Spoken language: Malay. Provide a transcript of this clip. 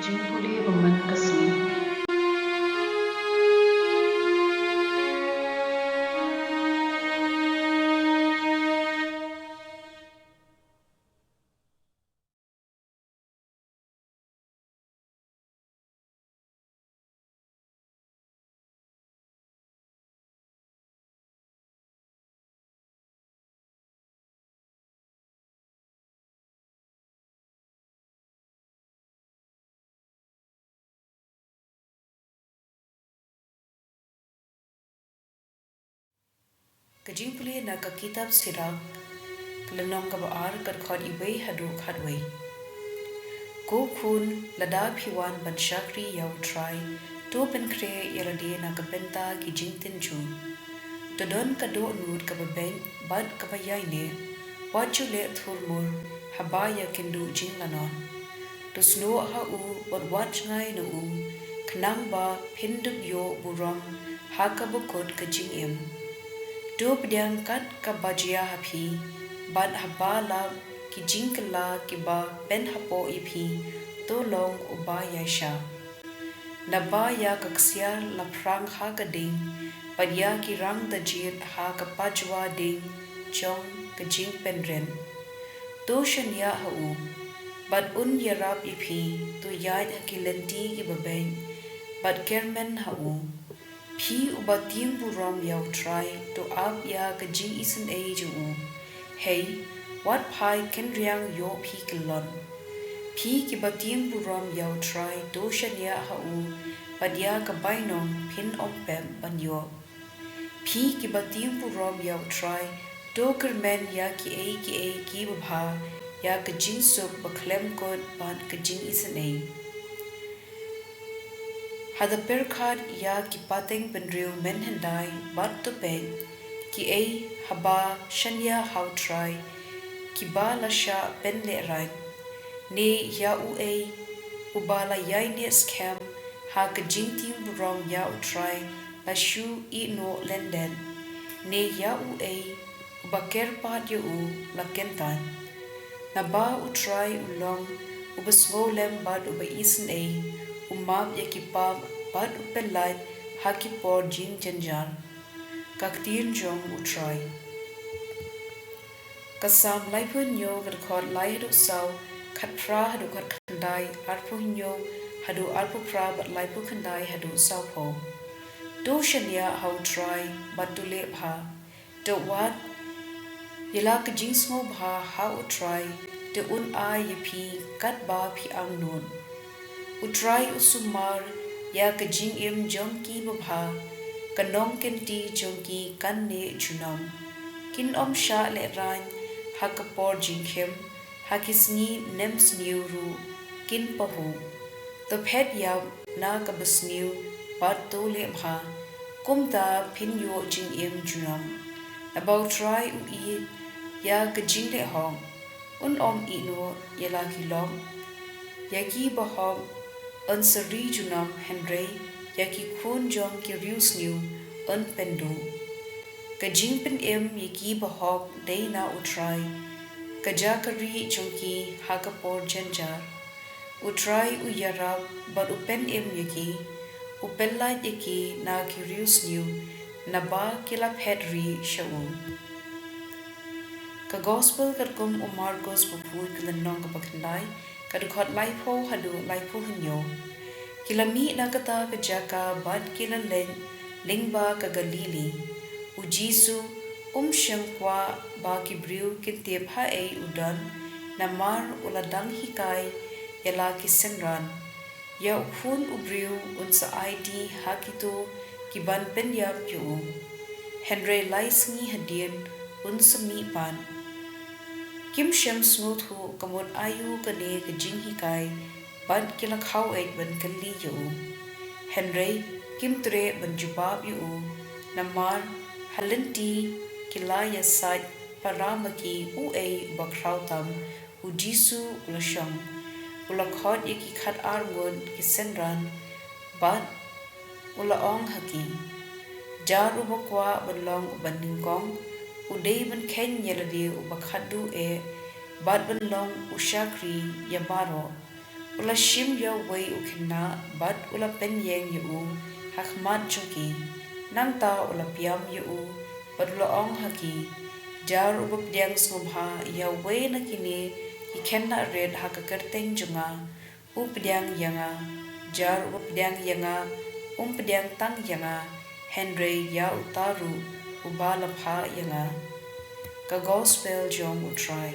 jingpule baman kasui. Jingpule na ka kitab sirag kalanong ka baar kad khod iway hadu khadway. Go kun lada piwan ban shakri yaw try to ben kre yalade na ka benta ki jingtin ju. To don ka do nud ka baben bad ka bayay ne waju le thurmur habaya kindu jinglanon. To snow ha u wat waj ngay na u kanang ba pindub yo buram haka bukod ka jingim. Do bdiang kat ka bajia hapi ban haba la ki jingkala ki ba ben hapo ipi to long uba yaisha. Na ba ya kaksiar la prang ha ka ding padya ki rang da jir ha ka pajwa ding chong ka jing penren. To shanya ha u bad un yarab ipi to yad ha ki lenti ki babeng bad kermen ha u. Pi uba tiang buram yaw try to ab ya ka jing isen age u. Hey, what pai ken riang yo pi kilon. Pi ki ba tiang buram yaw try to shanya ha u padya ka bainong pin ompem ban yo. Pi ki ba tiang buram yaw try to kermen ya ki ki babha ya ka jing suk ba klem kod ban ka jing isen age. Hada perkhad ya ki pateng benriu menhendai bat to peg ki haba shanya how try ki ba la sha ben le rai ne ya uba la yai ne scam ha ka jingting buram ya u try la shu I no lenden ne ya uba kerpat ya u la kentan na ba u try ulong uba swolem bad uba isen umab ya ki pab bad upelai haki por jing janjar ktien jong utrai kasam laipun nyo gadkhot lai hadu saw khatra hadu khat khandai arpu nyo hadu arpu pra bat laipu khandai hadu saw po do shanya how try but to le bha do what yela ka jing smo bha how try de un a yipi kat ba phi ang nun utrai usumar ya ka jing im jong ki babha kanong kenti jong ki kan ne junam kin om sha le ran ha ka por jing khem ha kisni nem sniu ru kin pahu to phet ya na ka basniu bat to le bha kum ta phin yo jing im junam about try u I ya ka jing le hong un om I no yela ki long ya ki ba hong un sari junam Henry yaki khun jong ki rius new un pendu ka jing pen yaki bahok day na utrai ka jakari jongki haka por janjar utrai u yarab but upen yaki upella yaki na ki rius new na ba kila pedri shawu ka gospel kum umar gospel put kila nong ka bakandai kadukot laipo hadu laipo hunyo kila mi nakata ka jaka bad kila lingba ka galili u jisu shangkwa ba ki briu kinte pha udan na mar uladang hikai yala ki senran ya ukhun ubriu unsa id hakito ki ban penya pyu henry laisngi hadien unsa mi pan kim shem smooth hu kamon ayu ka ne ka jing hikai ban kila khau ban kalli yu henry kim tre ban jubab yu namar halinti kila ya saj paramaki u bakrautam u jisu ulasham ulakhod yaki khat arngon ki senran ban ulaong haki jar ubakwa banlong baningkong udai ban ken yeladi ubakhadu bad ban long ushakri yabaro ula shim yo wei ukina bat ula pen yeng yu hakmat chungki nang ta ula piam yu bat ula ong haki jar ubap diang sumha ya wei na kini ikenna red hakakerteng junga updiang yanga jar updiang yanga pediang tang yanga Henry ya utaru ubala pha yanga ka gospel jong utrai